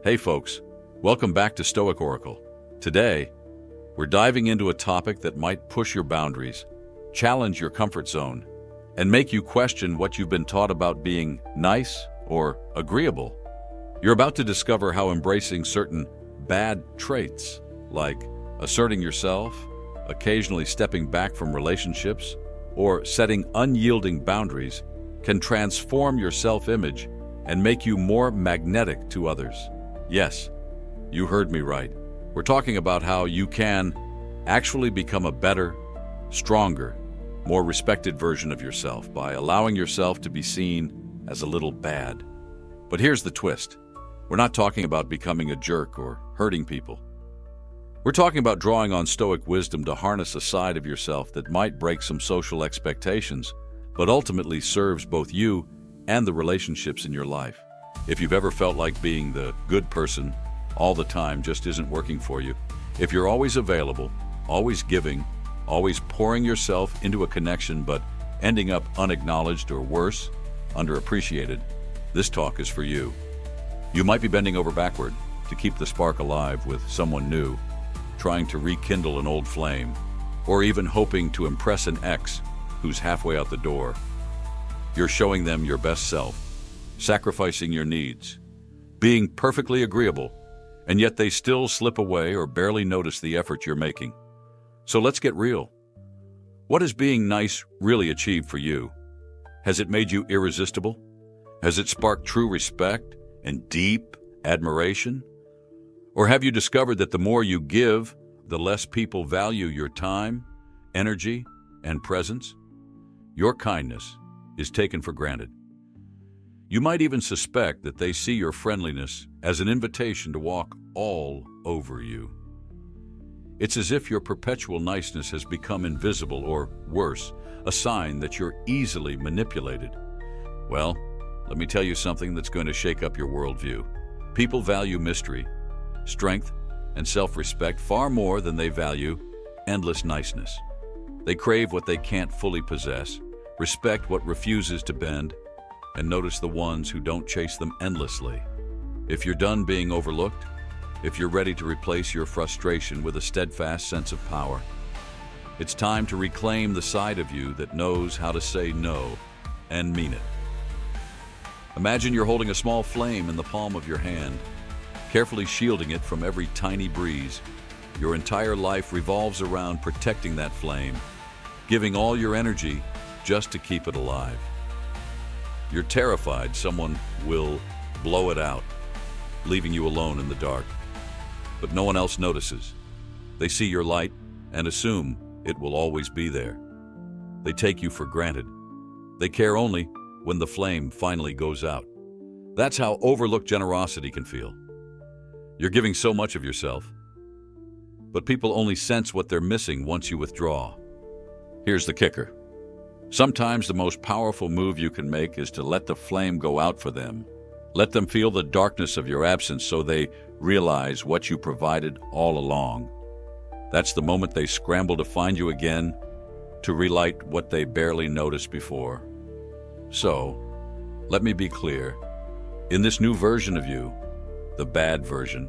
Hey folks, welcome back to Stoic Oracle. Today, we're diving into a topic that might push your boundaries, challenge your comfort zone, and make you question what you've been taught about being nice or agreeable. You're about to discover how embracing certain bad traits, like asserting yourself, occasionally stepping back from relationships, or setting unyielding boundaries, can transform your self-image and make you more magnetic to others. Yes, you heard me right. We're talking about how you can actually become a better, stronger, more respected version of yourself by allowing yourself to be seen as a little bad. But here's the twist. We're not talking about becoming a jerk or hurting people. We're talking about drawing on Stoic wisdom to harness a side of yourself that might break some social expectations, but ultimately serves both you and the relationships in your life. If you've ever felt like being the good person all the time just isn't working for you, if you're always available, always giving, always pouring yourself into a connection but ending up unacknowledged or worse, underappreciated, this talk is for you. You might be bending over backward to keep the spark alive with someone new, trying to rekindle an old flame, or even hoping to impress an ex who's halfway out the door. You're showing them your best self, sacrificing your needs, being perfectly agreeable, and yet they still slip away or barely notice the effort you're making. So let's get real. What has being nice really achieved for you? Has it made you irresistible? Has it sparked true respect and deep admiration? Or have you discovered that the more you give, the less people value your time, energy, and presence? Your kindness is taken for granted. You might even suspect that they see your friendliness as an invitation to walk all over you. It's as if your perpetual niceness has become invisible or, worse, a sign that you're easily manipulated. Well, let me tell you something that's going to shake up your worldview. People value mystery, strength, and self-respect far more than they value endless niceness. They crave what they can't fully possess, respect what refuses to bend, and notice the ones who don't chase them endlessly. If you're done being overlooked, if you're ready to replace your frustration with a steadfast sense of power, it's time to reclaim the side of you that knows how to say no and mean it. Imagine you're holding a small flame in the palm of your hand, carefully shielding it from every tiny breeze. Your entire life revolves around protecting that flame, giving all your energy just to keep it alive. You're terrified someone will blow it out, leaving you alone in the dark. But no one else notices. They see your light and assume it will always be there. They take you for granted. They care only when the flame finally goes out. That's how overlooked generosity can feel. You're giving so much of yourself, but people only sense what they're missing once you withdraw. Here's the kicker. Sometimes the most powerful move you can make is to let the flame go out for them. Let them feel the darkness of your absence so they realize what you provided all along. That's the moment they scramble to find you again, to relight what they barely noticed before. So, let me be clear. In this new version of you, the bad version,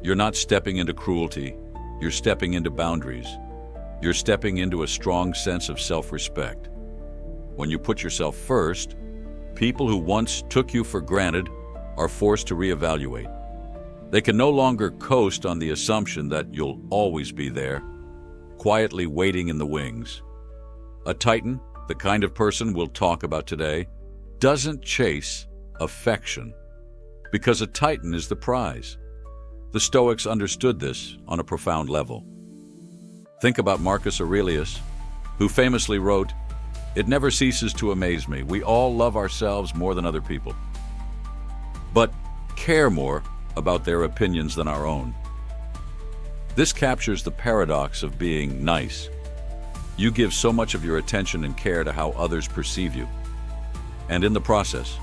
you're not stepping into cruelty, you're stepping into boundaries. You're stepping into a strong sense of self-respect. When you put yourself first, people who once took you for granted are forced to reevaluate. They can no longer coast on the assumption that you'll always be there, quietly waiting in the wings. A Titan, the kind of person we'll talk about today, doesn't chase affection, because a Titan is the prize. The Stoics understood this on a profound level. Think about Marcus Aurelius, who famously wrote, "It never ceases to amaze me. We all love ourselves more than other people, but care more about their opinions than our own." This captures the paradox of being nice. You give so much of your attention and care to how others perceive you, and in the process,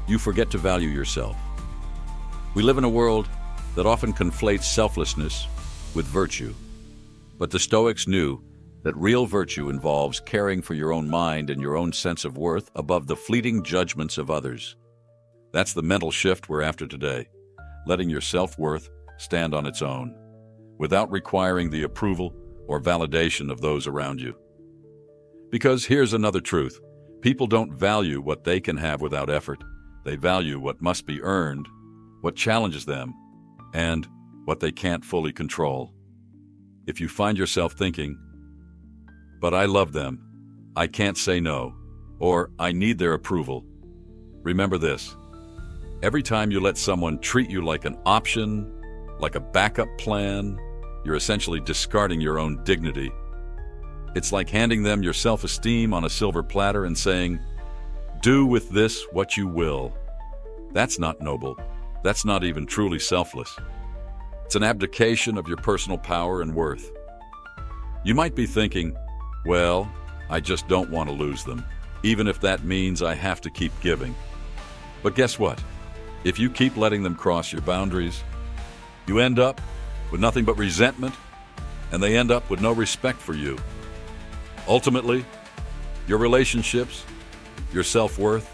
you forget to value yourself. We live in a world that often conflates selflessness with virtue. But the Stoics knew that real virtue involves caring for your own mind and your own sense of worth above the fleeting judgments of others. That's the mental shift we're after today. letting your self-worth stand on its own, without requiring the approval or validation of those around you. Because here's another truth. People don't value what they can have without effort. They value what must be earned, what challenges them, and what they can't fully control. If you find yourself thinking, "But I love them, I can't say no," or "I need their approval," remember this. Every time you let someone treat you like an option, like a backup plan, you're essentially discarding your own dignity. It's like handing them your self-esteem on a silver platter and saying, "Do with this what you will." That's not noble. That's not even truly selfless. It's an abdication of your personal power and worth. You might be thinking, "Well, I just don't want to lose them, even if that means I have to keep giving." But guess what? If you keep letting them cross your boundaries, you end up with nothing but resentment, and they end up with no respect for you. Ultimately, your relationships, your self-worth,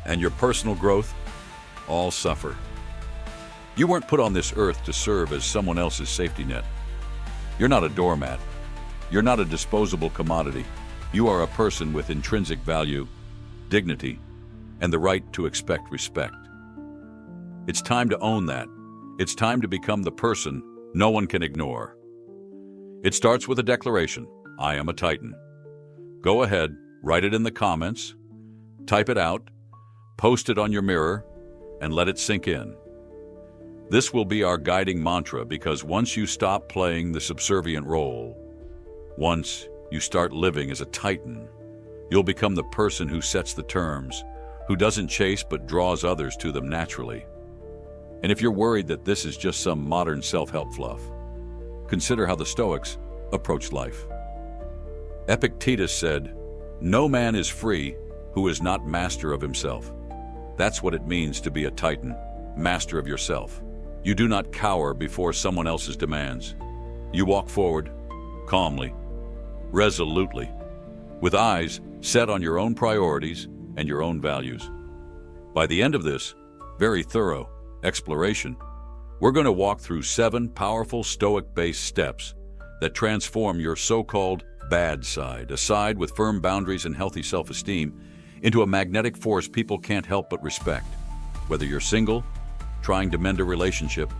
and your personal growth all suffer. You weren't put on this earth to serve as someone else's safety net. You're not a doormat. You're not a disposable commodity. You are a person with intrinsic value, dignity, and the right to expect respect. It's time to own that. It's time to become the person no one can ignore. It starts with a declaration: I am a Titan. Go ahead, write it in the comments, type it out, post it on your mirror, and let it sink in. This will be our guiding mantra, because once you stop playing the subservient role, once you start living as a Titan, you'll become the person who sets the terms, who doesn't chase but draws others to them naturally. And if you're worried that this is just some modern self-help fluff, consider how the Stoics approached life. Epictetus said, "No man is free who is not master of himself." That's what it means to be a Titan, master of yourself. You do not cower before someone else's demands. You walk forward, calmly, resolutely, with eyes set on your own priorities and your own values. By the end of this very thorough exploration, we're going to walk through 7 powerful Stoic-based steps that transform your so-called bad side, a side with firm boundaries and healthy self-esteem, into a magnetic force people can't help but respect. Whether you're single, trying to mend a relationship,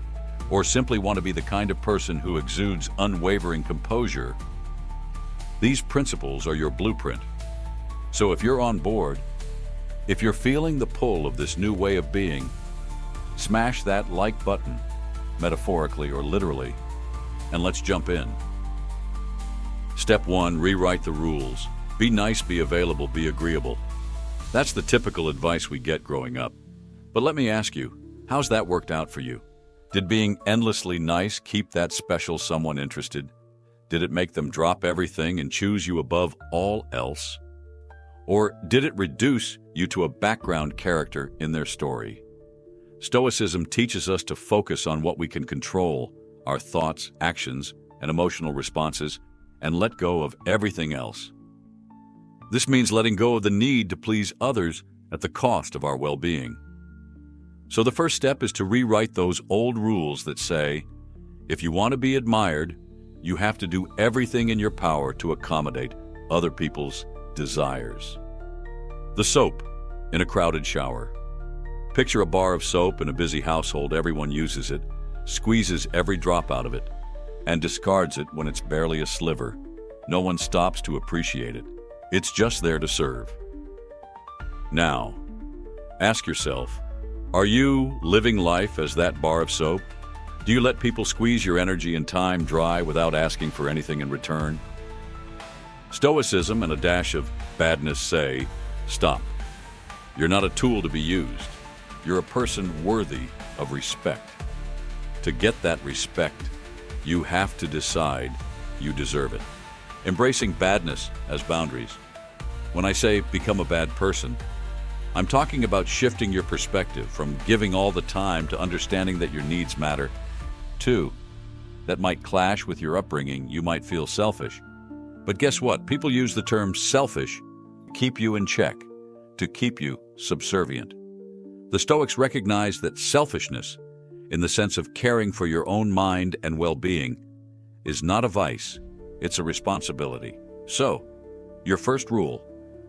or simply want to be the kind of person who exudes unwavering composure, these principles are your blueprint. So if you're on board, if you're feeling the pull of this new way of being, smash that like button, metaphorically or literally, and let's jump in. Step 1, rewrite the rules. Be nice, be available, be agreeable. That's the typical advice we get growing up. But let me ask you, how's that worked out for you? Did being endlessly nice keep that special someone interested? Did it make them drop everything and choose you above all else? Or did it reduce you to a background character in their story? Stoicism teaches us to focus on what we can control, our thoughts, actions, and emotional responses, and let go of everything else. This means letting go of the need to please others at the cost of our well-being. So the first step is to rewrite those old rules that say, if you want to be admired, you have to do everything in your power to accommodate other people's desires. The soap in a crowded shower. Picture a bar of soap in a busy household. Everyone uses it, squeezes every drop out of it, and discards it when it's barely a sliver. No one stops to appreciate it. It's just there to serve. Now, ask yourself, are you living life as that bar of soap? Do you let people squeeze your energy and time dry without asking for anything in return? Stoicism and a dash of badness say, stop. You're not a tool to be used. You're a person worthy of respect. To get that respect, you have to decide you deserve it. Embracing badness as boundaries. When I say become a bad person, I'm talking about shifting your perspective from giving all the time to understanding that your needs matter. 2, that might clash with your upbringing. You might feel selfish. But guess what? People use the term selfish to keep you in check, to keep you subservient. The Stoics recognize that selfishness in the sense of caring for your own mind and well-being, is not a vice, it's a responsibility. So, your first rule: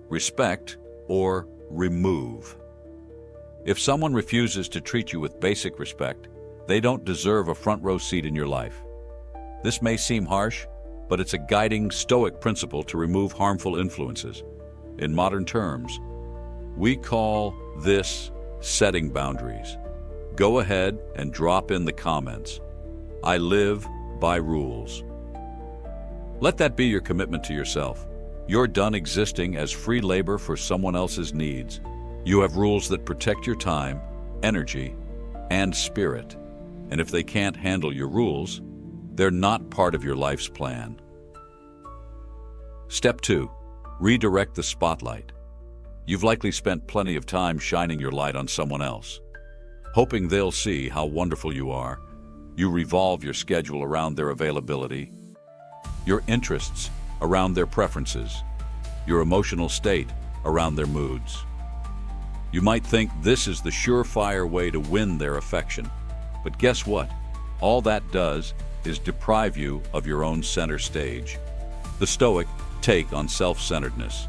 respect or remove. If someone refuses to treat you with basic respect, they don't deserve a front row seat in your life. This may seem harsh, but it's a guiding Stoic principle to remove harmful influences. In modern terms, we call this setting boundaries. Go ahead and drop in the comments: I live by rules. Let that be your commitment to yourself. You're done existing as free labor for someone else's needs. You have rules that protect your time, energy, and spirit. And if they can't handle your rules, they're not part of your life's plan. Step 2. Redirect the spotlight. You've likely spent plenty of time shining your light on someone else. Hoping they'll see how wonderful you are, you revolve your schedule around their availability, your interests around their preferences, your emotional state around their moods. You might think this is the surefire way to win their affection, but guess what? All that does is deprive you of your own center stage. The Stoic take on self-centeredness.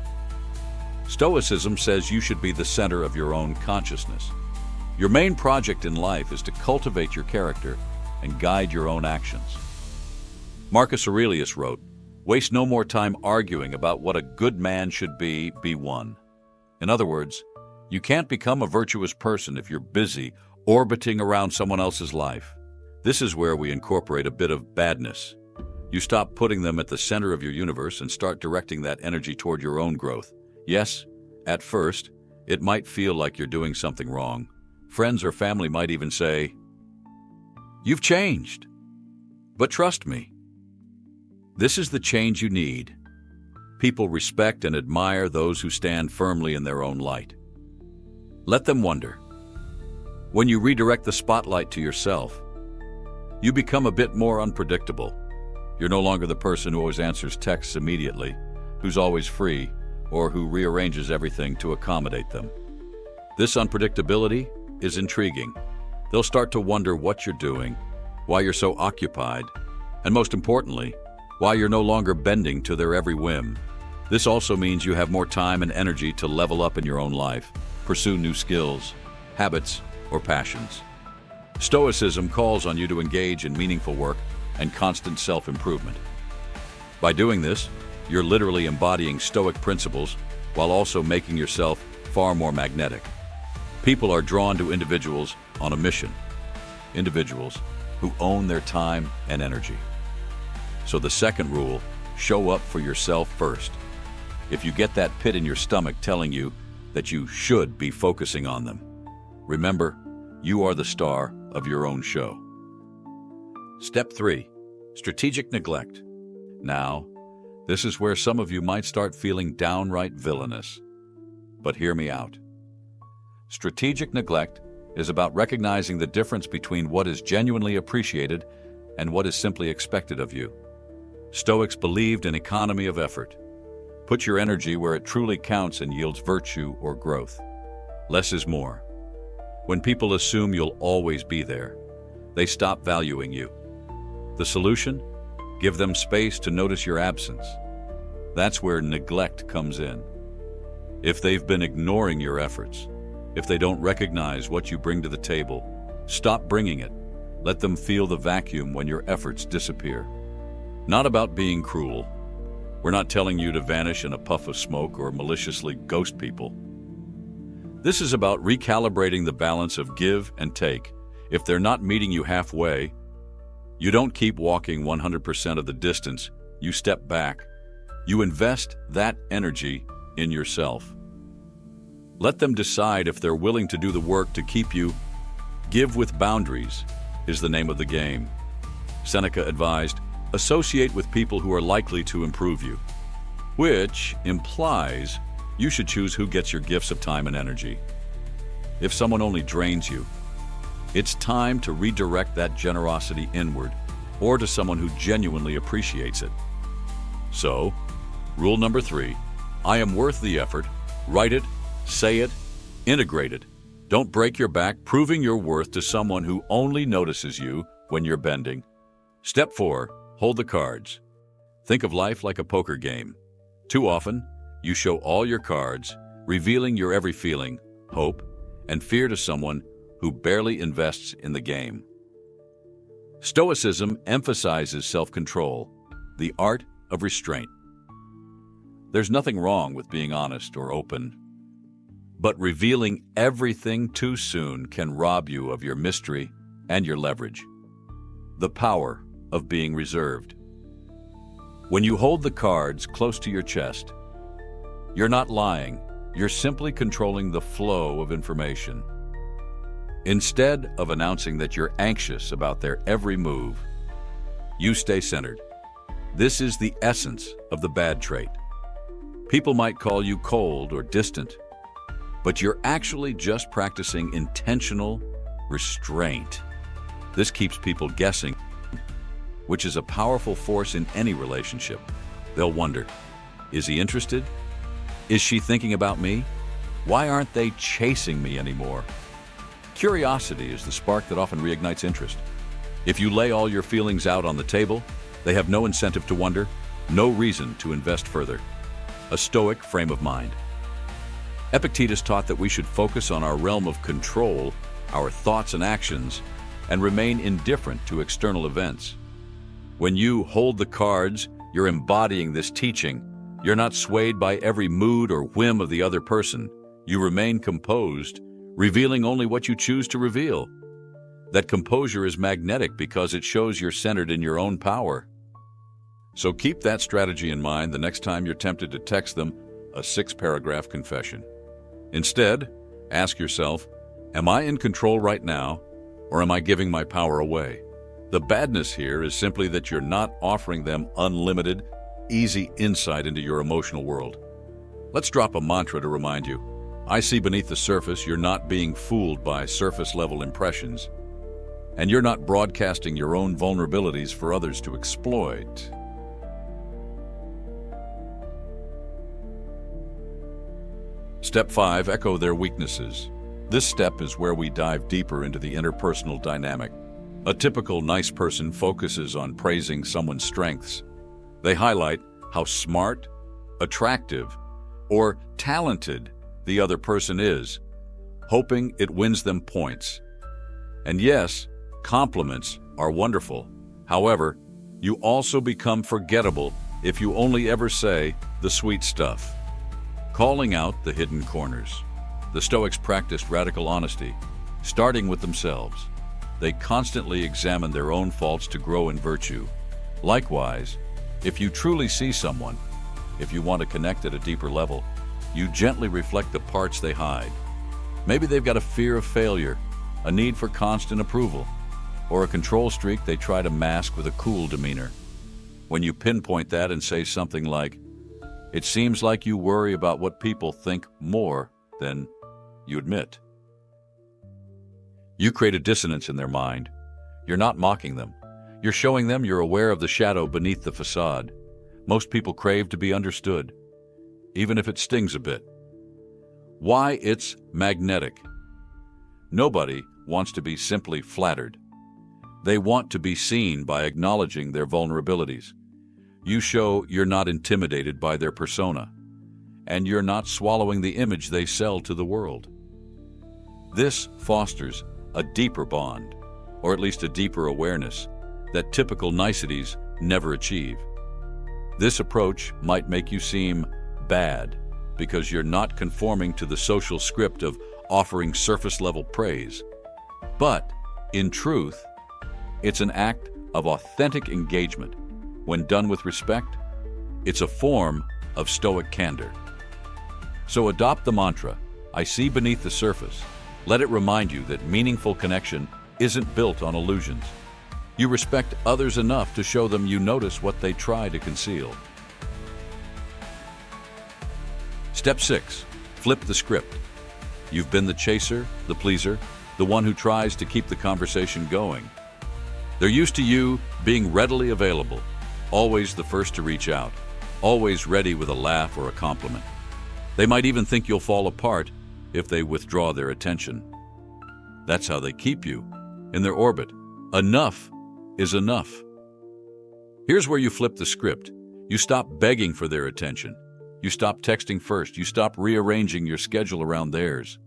Stoicism says you should be the center of your own consciousness. Your main project in life is to cultivate your character and guide your own actions. Marcus Aurelius wrote, "Waste no more time arguing about what a good man should be one." In other words, you can't become a virtuous person if you're busy orbiting around someone else's life. This is where we incorporate a bit of badness. You stop putting them at the center of your universe and start directing that energy toward your own growth. Yes, at first, it might feel like you're doing something wrong. Friends or family might even say, "You've changed." But trust me, this is the change you need. People respect and admire those who stand firmly in their own light. Let them wonder. When you redirect the spotlight to yourself, you become a bit more unpredictable. You're no longer the person who always answers texts immediately, who's always free, or who rearranges everything to accommodate them. This unpredictability is intriguing. They'll start to wonder what you're doing, why you're so occupied, and most importantly, why you're no longer bending to their every whim. This also means you have more time and energy to level up in your own life, pursue new skills, habits, or passions. Stoicism calls on you to engage in meaningful work and constant self-improvement. By doing this, you're literally embodying Stoic principles while also making yourself far more magnetic. People are drawn to individuals on a mission, individuals who own their time and energy. So the second rule, show up for yourself first. If you get that pit in your stomach telling you that you should be focusing on them, remember, you are the star of your own show. Step 3. Strategic neglect. Now, this is where some of you might start feeling downright villainous. But hear me out. Strategic neglect is about recognizing the difference between what is genuinely appreciated and what is simply expected of you. Stoics believed in economy of effort. Put your energy where it truly counts and yields virtue or growth. Less is more. When people assume you'll always be there, they stop valuing you. The solution? Give them space to notice your absence. That's where neglect comes in. If they've been ignoring your efforts, if they don't recognize what you bring to the table, stop bringing it. Let them feel the vacuum when your efforts disappear. Not about being cruel. We're not telling you to vanish in a puff of smoke or maliciously ghost people. This is about recalibrating the balance of give and take. If they're not meeting you halfway, you don't keep walking 100% of the distance. You step back. You invest that energy in yourself. Let them decide if they're willing to do the work to keep you. Give with boundaries is the name of the game. Seneca advised, associate with people who are likely to improve you, which implies you should choose who gets your gifts of time and energy. If someone only drains you, it's time to redirect that generosity inward or to someone who genuinely appreciates it. So, rule number 3, I am worth the effort. Write it, say it, integrate it, Don't break your back proving your worth to someone who only notices you when you're bending. Step 4. Hold the cards. Think of life like a poker game. Too often, you show all your cards, revealing your every feeling, hope, and fear to someone who barely invests in the game. Stoicism emphasizes self-control, the art of restraint. There's nothing wrong with being honest or open, but revealing everything too soon can rob you of your mystery and your leverage. The power of being reserved. When you hold the cards close to your chest, you're not lying, you're simply controlling the flow of information. Instead of announcing that you're anxious about their every move, you stay centered. This is the essence of the bad trait. People might call you cold or distant, but you're actually just practicing intentional restraint. This keeps people guessing, which is a powerful force in any relationship. They'll wonder, is he interested? Is she thinking about me? Why aren't they chasing me anymore? Curiosity is the spark that often reignites interest. If you lay all your feelings out on the table, they have no incentive to wonder, no reason to invest further. A Stoic frame of mind. Epictetus taught that we should focus on our realm of control, our thoughts and actions, and remain indifferent to external events. When you hold the cards, you're embodying this teaching. You're not swayed by every mood or whim of the other person. You remain composed, revealing only what you choose to reveal. That composure is magnetic because it shows you're centered in your own power. So keep that strategy in mind the next time you're tempted to text them a 6-paragraph confession. Instead, ask yourself, am I in control right now, or am I giving my power away? The badness here is simply that you're not offering them unlimited, easy insight into your emotional world. Let's drop a mantra to remind you. I see beneath the surface. You're not being fooled by surface-level impressions, and you're not broadcasting your own vulnerabilities for others to exploit. Step 5. Echo their weaknesses. This step is where we dive deeper into the interpersonal dynamic. A typical nice person focuses on praising someone's strengths. They highlight how smart, attractive, or talented the other person is, hoping it wins them points. And yes, compliments are wonderful. However, you also become forgettable if you only ever say the sweet stuff. Calling out the hidden corners. The Stoics practiced radical honesty, starting with themselves. They constantly examine their own faults to grow in virtue. Likewise, if you truly see someone, if you want to connect at a deeper level, you gently reflect the parts they hide. Maybe they've got a fear of failure, a need for constant approval, or a control streak they try to mask with a cool demeanor. When you pinpoint that and say something like, "It seems like you worry about what people think more than you admit," you create a dissonance in their mind. You're not mocking them. You're showing them you're aware of the shadow beneath the facade. Most people crave to be understood, even if it stings a bit. Why it's magnetic. Nobody wants to be simply flattered. They want to be seen by acknowledging their vulnerabilities. You show you're not intimidated by their persona, and you're not swallowing the image they sell to the world. This fosters a deeper bond, or at least a deeper awareness, that typical niceties never achieve. This approach might make you seem bad because you're not conforming to the social script of offering surface-level praise. But, in truth, it's an act of authentic engagement. When done with respect, it's a form of Stoic candor. So adopt the mantra, I see beneath the surface. Let it remind you that meaningful connection isn't built on illusions. You respect others enough to show them you notice what they try to conceal. Step 6. Flip the script. You've been the chaser, the pleaser, the one who tries to keep the conversation going. They're used to you being readily available, always the first to reach out, always ready with a laugh or a compliment. They might even think you'll fall apart if they withdraw their attention. That's how they keep you in their orbit. Enough is enough. Here's where you flip the script. You stop begging for their attention. You stop texting first. You stop rearranging your schedule around theirs.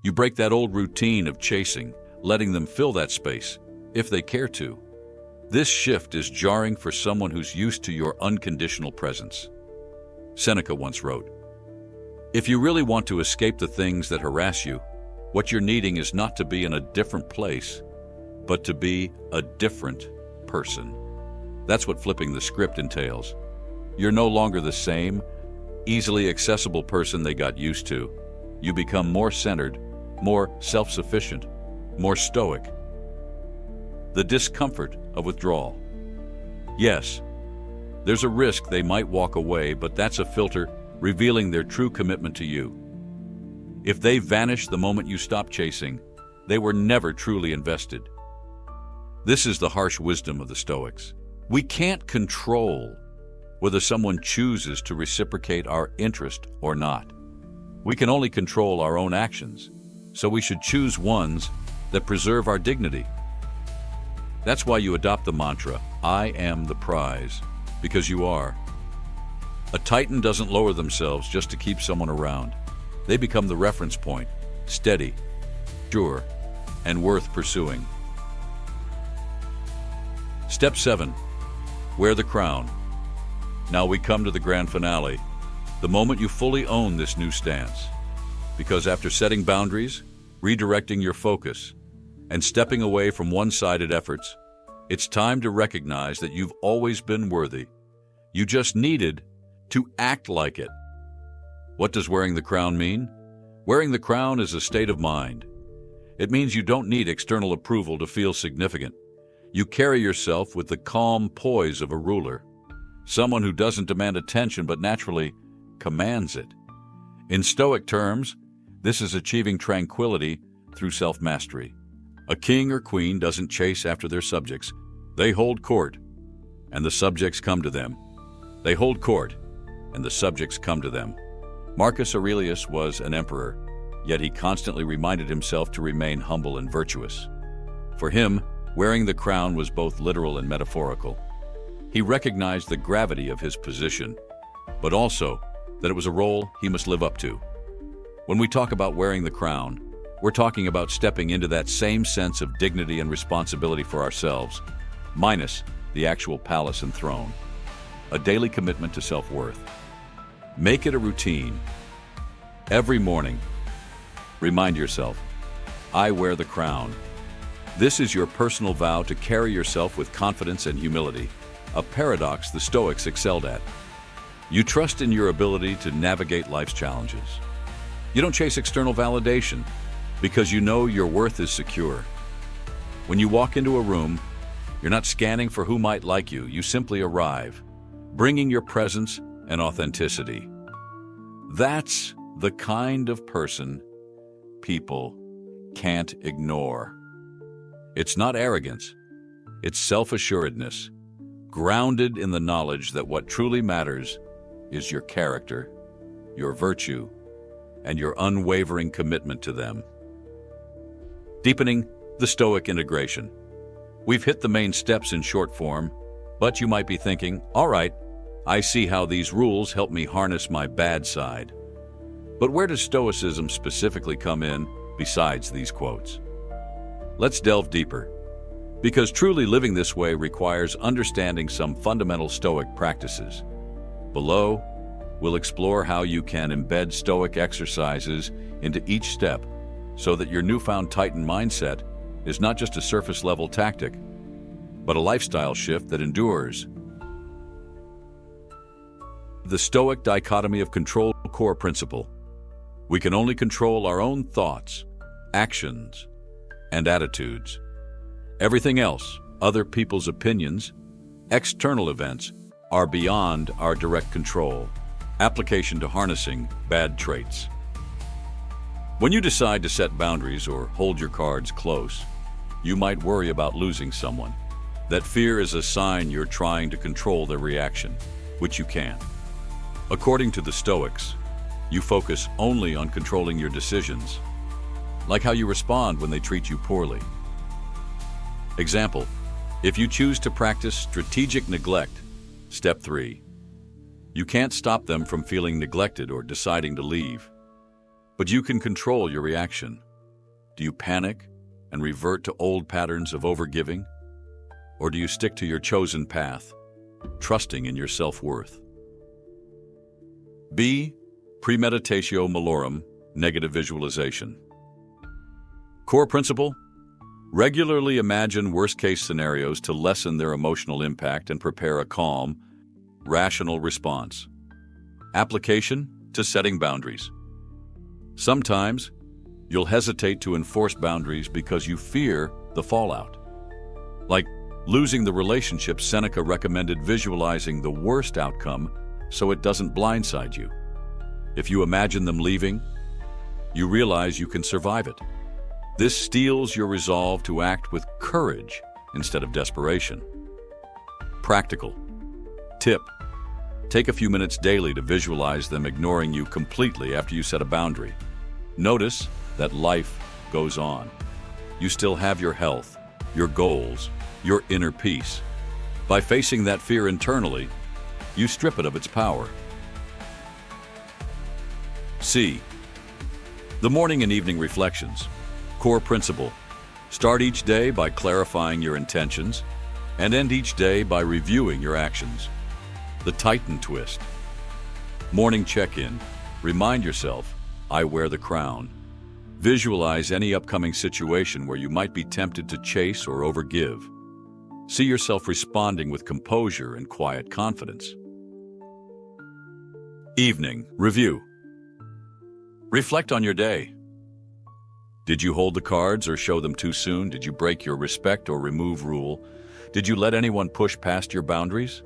You break that old routine of chasing, letting them fill that space, if they care to. This shift is jarring for someone who's used to your unconditional presence. Seneca once wrote, "If you really want to escape the things that harass you, what you're needing is not to be in a different place, but to be a different person." That's what flipping the script entails. You're no longer the same, easily accessible person they got used to. You become more centered, more self-sufficient, more stoic. The discomfort of withdrawal. Yes, there's a risk they might walk away, but that's a filter revealing their true commitment to you. If they vanish the moment you stop chasing, they were never truly invested. This is the harsh wisdom of the Stoics. We can't control whether someone chooses to reciprocate our interest or not. We can only control our own actions, so we should choose ones that preserve our dignity. That's why you adopt the mantra, "I am the prize," because you are. A titan doesn't lower themselves just to keep someone around. They become the reference point, steady, sure, and worth pursuing. Step 7. Wear the crown. Now we come to the grand finale, the moment you fully own this new stance. Because after setting boundaries, redirecting your focus, and stepping away from one-sided efforts, it's time to recognize that you've always been worthy. You just needed to act like it. What does wearing the crown mean? Wearing the crown is a state of mind. It means you don't need external approval to feel significant. You carry yourself with the calm poise of a ruler, someone who doesn't demand attention but naturally commands it. In Stoic terms, this is achieving tranquility through self-mastery. A king or queen doesn't chase after their subjects. They hold court, and the subjects come to them. They hold court, and the subjects come to them. Marcus Aurelius was an emperor, yet he constantly reminded himself to remain humble and virtuous. For him, wearing the crown was both literal and metaphorical. He recognized the gravity of his position, but also that it was a role he must live up to. When we talk about wearing the crown, we're talking about stepping into that same sense of dignity and responsibility for ourselves, minus the actual palace and throne. A daily commitment to self-worth. Make it a routine. Every morning, remind yourself, "I wear the crown." This is your personal vow to carry yourself with confidence and humility, a paradox the Stoics excelled at. You trust in your ability to navigate life's challenges. You don't chase external validation because you know your worth is secure. When you walk into a room, you're not scanning for who might like you. You simply arrive, bringing your presence and authenticity. That's the kind of person people can't ignore. It's not arrogance, it's self-assuredness, grounded in the knowledge that what truly matters is your character, your virtue, and your unwavering commitment to them. Deepening the Stoic integration. We've hit the main steps in short form, but you might be thinking, all right, I see how these rules help me harness my bad side. But where does Stoicism specifically come in besides these quotes? Let's delve deeper, because truly living this way requires understanding some fundamental Stoic practices. Below, we'll explore how you can embed Stoic exercises into each step so that your newfound Titan mindset is not just a surface-level tactic, but a lifestyle shift that endures. The Stoic dichotomy of control core principle. We can only control our own thoughts, actions, and attitudes. Everything else, other people's opinions, external events, are beyond our direct control. Application to harnessing bad traits. When you decide to set boundaries or hold your cards close, you might worry about losing someone. That fear is a sign you're trying to control their reaction, which you can't. According to the Stoics, you focus only on controlling your decisions. like how you respond when they treat you poorly. Example, if you choose to practice strategic neglect, step 3. You can't stop them from feeling neglected or deciding to leave. But you can control your reaction. Do you panic and revert to old patterns of overgiving? Or do you stick to your chosen path, trusting in your self-worth? B. Premeditatio malorum, negative visualization. Core principle: regularly imagine worst-case scenarios to lessen their emotional impact and prepare a calm, rational response. Application to setting boundaries. Sometimes, you'll hesitate to enforce boundaries because you fear the fallout. Like losing the relationship, Seneca recommended visualizing the worst outcome so it doesn't blindside you. If you imagine them leaving, you realize you can survive it. This steels your resolve to act with courage instead of desperation. Practical tip: take a few minutes daily to visualize them ignoring you completely after you set a boundary. Notice that life goes on. You still have your health, your goals, your inner peace. By facing that fear internally, you strip it of its power. C. The morning and evening reflections. Core principle: start each day by clarifying your intentions and end each day by reviewing your actions. The Titan twist. Morning check-in. Remind yourself, I wear the crown. Visualize any upcoming situation where you might be tempted to chase or overgive. See yourself responding with composure and quiet confidence. Evening review. Reflect on your day. Did you hold the cards or show them too soon? Did you break your respect or remove rule? Did you let anyone push past your boundaries?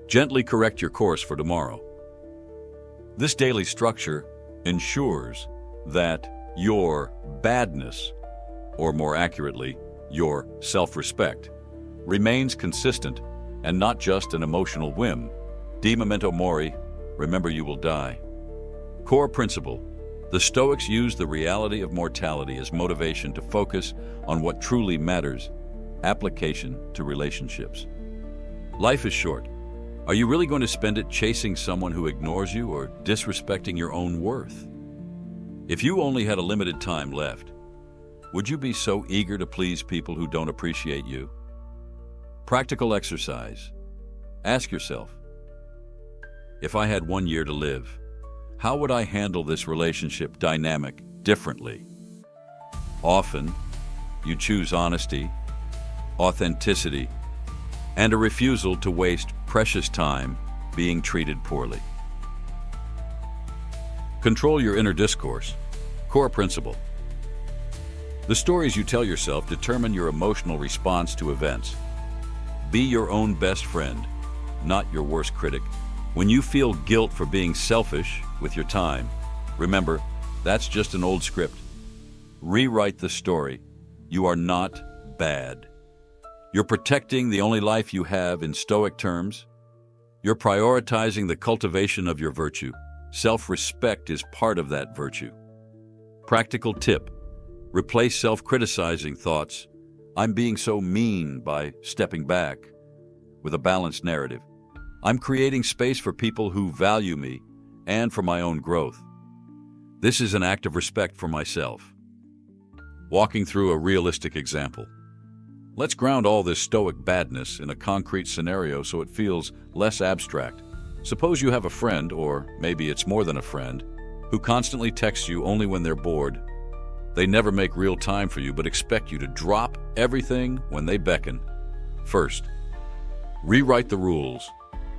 Gently correct your course for tomorrow. This daily structure ensures that your badness, or more accurately, your self-respect, remains consistent and not just an emotional whim. De memento mori, remember you will die. Core principle: the Stoics used the reality of mortality as motivation to focus on what truly matters. Application to relationships. Life is short. Are you really going to spend it chasing someone who ignores you or disrespecting your own worth? If you only had a limited time left, would you be so eager to please people who don't appreciate you? Practical exercise. Ask yourself, if I had 1 year to live, how would I handle this relationship dynamic differently? Often, you choose honesty, authenticity, and a refusal to waste precious time being treated poorly. Control your inner discourse. Core principle: the stories you tell yourself determine your emotional response to events. Be your own best friend, not your worst critic. When you feel guilt for being selfish with your time, remember, that's just an old script. Rewrite the story. You are not bad. You're protecting the only life you have in Stoic terms. You're prioritizing the cultivation of your virtue. Self-respect is part of that virtue. Practical tip: replace self-criticizing thoughts, I'm being so mean, by stepping back, with a balanced narrative. I'm creating space for people who value me and for my own growth. This is an act of respect for myself. Walking through a realistic example. Let's ground all this Stoic badness in a concrete scenario so it feels less abstract. Suppose you have a friend, or maybe it's more than a friend, who constantly texts you only when they're bored. They never make real time for you but expect you to drop everything when they beckon. First, rewrite the rules.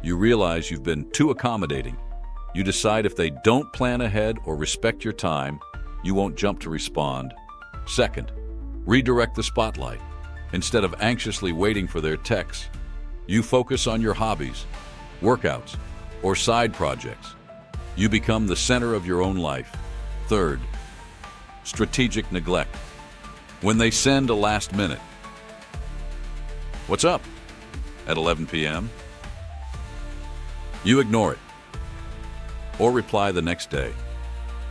You realize you've been too accommodating. You decide if they don't plan ahead or respect your time, you won't jump to respond. Second, redirect the spotlight. Instead of anxiously waiting for their texts, you focus on your hobbies, workouts, or side projects. You become the center of your own life. Third, strategic neglect. When they send a last minute, "What's up?" at 11 p.m., you ignore it or reply the next day.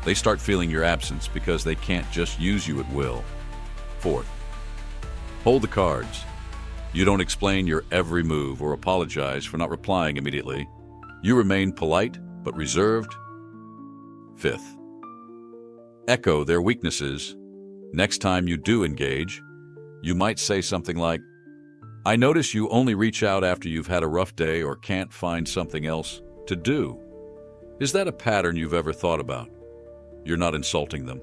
They start feeling your absence because they can't just use you at will. Fourth, hold the cards. You don't explain your every move or apologize for not replying immediately. You remain polite but reserved. Fifth, echo their weaknesses. Next time you do engage, you might say something like, "I notice you only reach out after you've had a rough day or can't find something else to do." Is that a pattern you've ever thought about? You're not insulting them.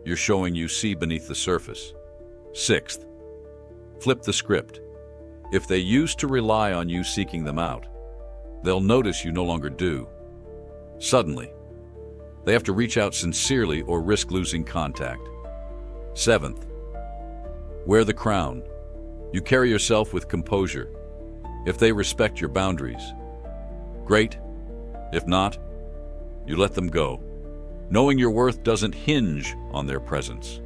You're showing you see beneath the surface. Sixth, flip the script. If they used to rely on you seeking them out, they'll notice you no longer do. Suddenly, they have to reach out sincerely or risk losing contact. Seventh, wear the crown. You carry yourself with composure. If they respect your boundaries, great. If not, you let them go. Knowing your worth doesn't hinge on their presence.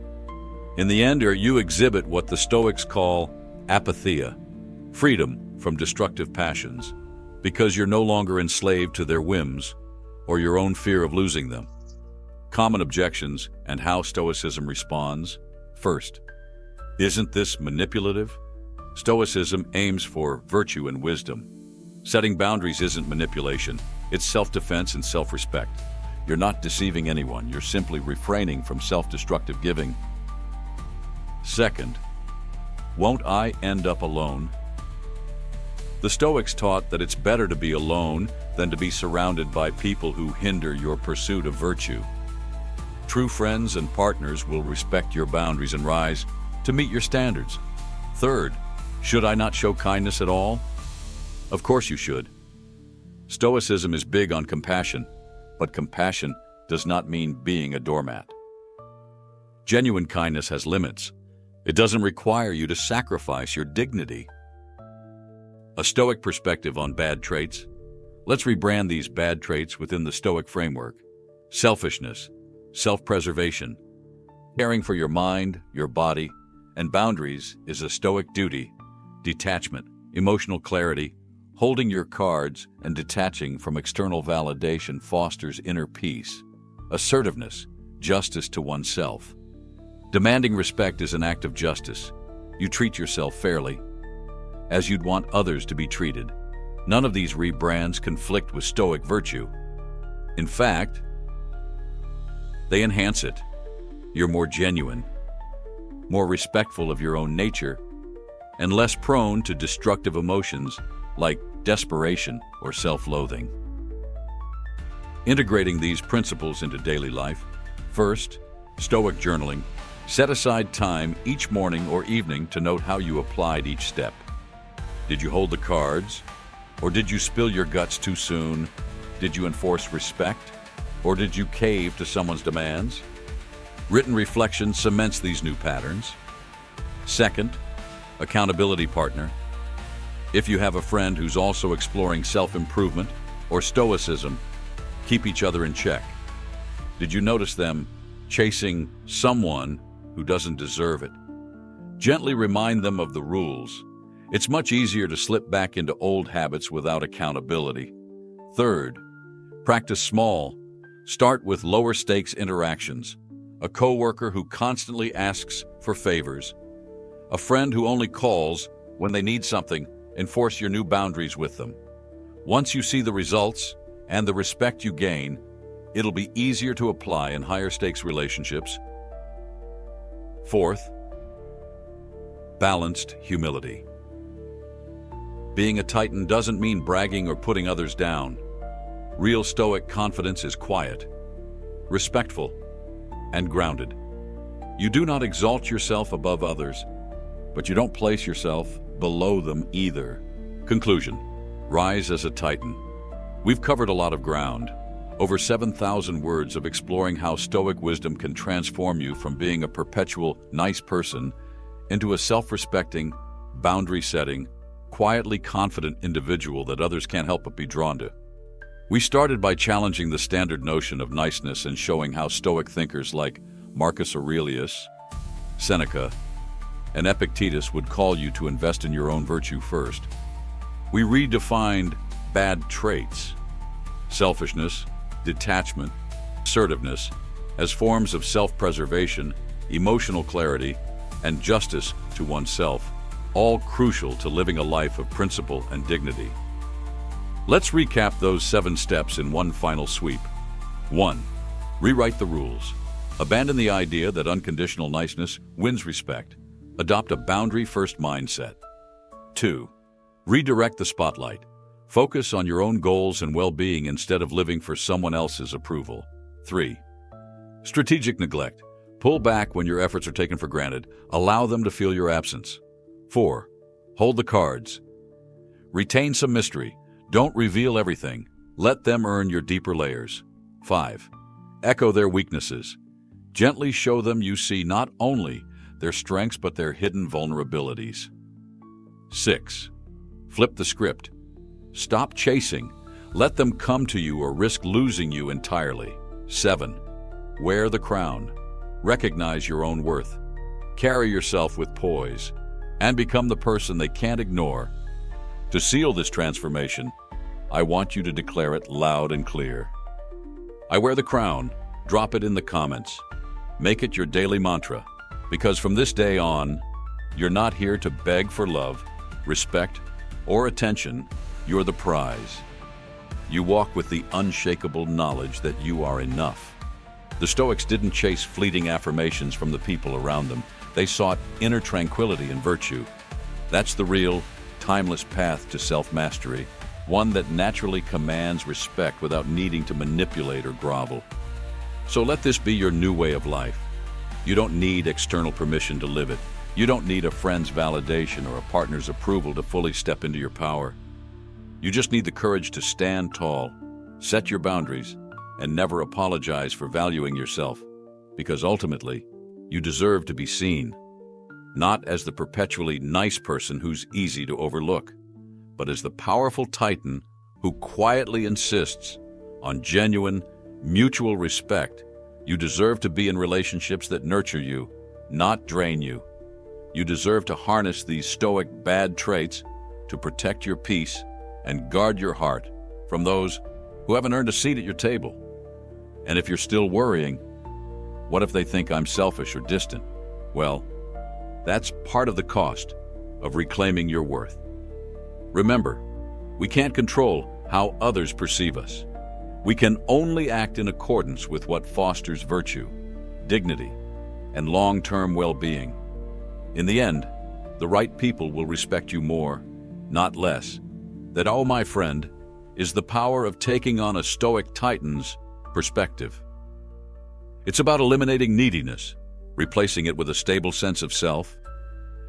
In the end, you exhibit what the Stoics call apatheia, freedom from destructive passions, because you're no longer enslaved to their whims or your own fear of losing them. Common objections and how Stoicism responds. First, isn't this manipulative? Stoicism aims for virtue and wisdom. Setting boundaries isn't manipulation, it's self-defense and self-respect. You're not deceiving anyone, you're simply refraining from self-destructive giving. Second, won't I end up alone? The Stoics taught that it's better to be alone than to be surrounded by people who hinder your pursuit of virtue. True friends and partners will respect your boundaries and rise to meet your standards. Third, should I not show kindness at all? Of course you should. Stoicism is big on compassion, but compassion does not mean being a doormat. Genuine kindness has limits. It doesn't require you to sacrifice your dignity. A Stoic perspective on bad traits. Let's rebrand these bad traits within the Stoic framework. Selfishness, self-preservation. Caring for your mind, your body, and boundaries is a Stoic duty. Detachment, emotional clarity, holding your cards and detaching from external validation fosters inner peace. Assertiveness, justice to oneself. Demanding respect is an act of justice. You treat yourself fairly, as you'd want others to be treated. None of these rebrands conflict with Stoic virtue. In fact, they enhance it. You're more genuine, more respectful of your own nature, and less prone to destructive emotions like desperation or self-loathing. Integrating these principles into daily life. First, Stoic journaling. Set aside time each morning or evening to note how you applied each step. Did you hold the cards? Or did you spill your guts too soon? Did you enforce respect? Or did you cave to someone's demands? Written reflection cements these new patterns. Second, accountability partner. If you have a friend who's also exploring self-improvement or Stoicism, keep each other in check. Did you notice them chasing someone who doesn't deserve it? Gently remind them of the rules. It's much easier to slip back into old habits without accountability. Third, practice small. Start with lower stakes interactions. A coworker who constantly asks for favors. A friend who only calls when they need something. Enforce your new boundaries with them. Once you see the results and the respect you gain, it'll be easier to apply in higher stakes relationships. Fourth, balanced humility. Being a Titan doesn't mean bragging or putting others down. Real Stoic confidence is quiet, respectful, and grounded. You do not exalt yourself above others, but you don't place yourself below them either. Conclusion: rise as a Titan. We've covered a lot of ground, over 7,000 words of exploring how Stoic wisdom can transform you from being a perpetual nice person into a self-respecting, boundary-setting, quietly confident individual that others can't help but be drawn to. We started by challenging the standard notion of niceness and showing how Stoic thinkers like Marcus Aurelius, Seneca, and Epictetus would call you to invest in your own virtue first. We redefined bad traits: selfishness, detachment, assertiveness, as forms of self-preservation, emotional clarity, and justice to oneself, all crucial to living a life of principle and dignity. Let's recap those 7 steps in one final sweep. 1. Rewrite the rules. Abandon the idea that unconditional niceness wins respect. Adopt a boundary-first mindset. 2. Redirect the spotlight. Focus on your own goals and well-being instead of living for someone else's approval. 3. Strategic neglect. Pull back when your efforts are taken for granted. Allow them to feel your absence. 4. Hold the cards. Retain some mystery. Don't reveal everything. Let them earn your deeper layers. 5. Echo their weaknesses. Gently show them you see not only their strengths but their hidden vulnerabilities. 6. Flip the script. Stop chasing. Let them come to you or risk losing you entirely. 7. Wear the crown. Recognize your own worth. Carry yourself with poise and become the person they can't ignore. To seal this transformation, I want you to declare it loud and clear. I wear the crown. Drop it in the comments. Make it your daily mantra, because from this day on, you're not here to beg for love, respect, or attention. You're the prize. You walk with the unshakable knowledge that you are enough. The Stoics didn't chase fleeting affirmations from the people around them. They sought inner tranquility and virtue. That's the real, timeless path to self-mastery, one that naturally commands respect without needing to manipulate or grovel. So let this be your new way of life. You don't need external permission to live it. You don't need a friend's validation or a partner's approval to fully step into your power. You just need the courage to stand tall, set your boundaries, and never apologize for valuing yourself, because ultimately, you deserve to be seen, not as the perpetually nice person who's easy to overlook, but as the powerful titan who quietly insists on genuine, mutual respect. You deserve to be in relationships that nurture you, not drain you. You deserve to harness these stoic bad traits to protect your peace and guard your heart from those who haven't earned a seat at your table. And if you're still worrying, what if they think I'm selfish or distant? Well, that's part of the cost of reclaiming your worth. Remember, we can't control how others perceive us. We can only act in accordance with what fosters virtue, dignity, and long-term well-being. In the end, the right people will respect you more, not less. That, oh my friend, is the power of taking on a Stoic titan's perspective. It's about eliminating neediness, replacing it with a stable sense of self,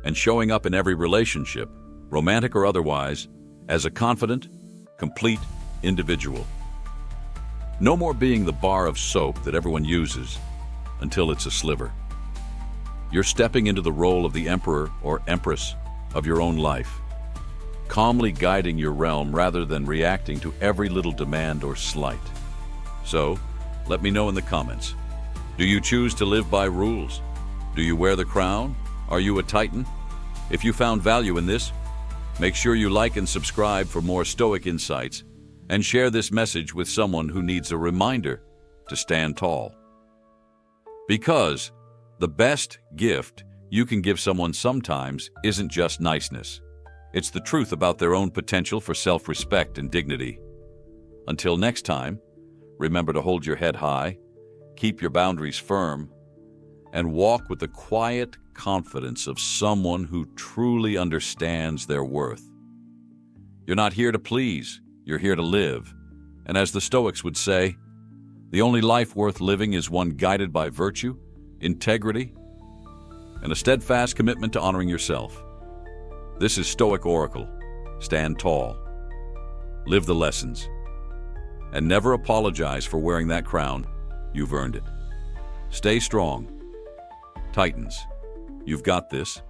and showing up in every relationship, romantic or otherwise, as a confident, complete individual. No more being the bar of soap that everyone uses until it's a sliver. You're stepping into the role of the emperor or empress of your own life, calmly guiding your realm rather than reacting to every little demand or slight. So, let me know in the comments. Do you choose to live by rules? Do you wear the crown? Are you a titan? If you found value in this, make sure you like and subscribe for more Stoic insights, and share this message with someone who needs a reminder to stand tall. Because the best gift you can give someone sometimes isn't just niceness. It's the truth about their own potential for self-respect and dignity. Until next time, remember to hold your head high, keep your boundaries firm, and walk with the quiet confidence of someone who truly understands their worth. You're not here to please, you're here to live. And as the Stoics would say, the only life worth living is one guided by virtue, integrity, and a steadfast commitment to honoring yourself. This is Stoic Oracle. Stand tall, live the lessons, and never apologize for wearing that crown. You've earned it. Stay strong. Titans, you've got this.